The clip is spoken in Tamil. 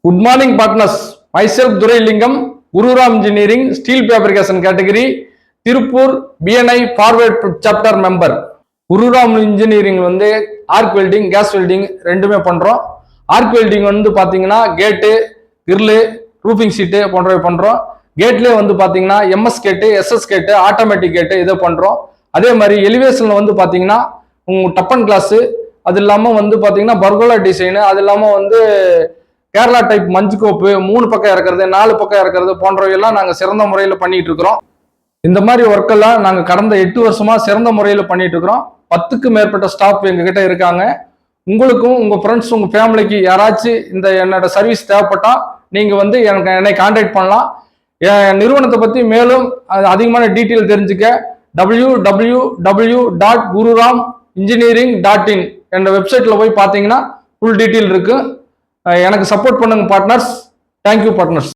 Good morning, partners. Myself Durai Lingam, Gururam Engineering, Steel Fabrication category, Tirupur BNI Forward Chapter member. Gururam Engineering வந்து ஆர்க் வெல்டிங், கேஸ் வெல்டிங் ரெண்டுமே பண்றோம். ஆர்க் வெல்டிங் வந்து பாத்தீங்கன்னா கேட்டு, கிரில், ரூஃபிங் சீட்டு போன்றவை பண்றோம். கேட்லயே வந்து பாத்தீங்கன்னா எம்எஸ் கேட்டு, எஸ்எஸ் கேட்டு, ஆட்டோமேட்டிக் கேட்டு இதை பண்றோம். அதே மாதிரி எலிவேஷன்ல வந்து பாத்தீங்கன்னா டப்பன் கிளாஸ், அது இல்லாம வந்து பாத்தீங்கன்னா பர்கோலா டிசைனு, அது இல்லாம வந்து கேரளா டைப் மஞ்சு கோப்பு 3 பக்கம் இறக்குறது, 4 பக்கம் இறக்குறது போன்றவையெல்லாம் நாங்கள் சிறந்த முறையில் பண்ணிட்டு இருக்கிறோம். இந்த மாதிரி ஒர்க்கெல்லாம் நாங்கள் கடந்த 8 வருஷமா சிறந்த முறையில் பண்ணிட்டு இருக்கிறோம். 10க்கு மேற்பட்ட ஸ்டாஃப் எங்ககிட்ட இருக்காங்க. உங்களுக்கும் உங்க ஃப்ரெண்ட்ஸ், உங்க ஃபேமிலிக்கு யாராச்சும் இந்த என்னோட சர்வீஸ் தேவைப்பட்டா நீங்க வந்து என்னை கான்டாக்ட் பண்ணலாம். என் நிறுவனத்தை பத்தி மேலும் அதிகமான டீட்டெயில் தெரிஞ்சுக்க www.gururam.engineering.in என்ற வெப்சைட்ல போய் பார்த்தீங்கன்னா ஃபுல் டீட்டெயில் இருக்கு. எனக்கு சப்போர்ட் பண்ணுங்க பார்ட்னர்ஸ். Thank you partners.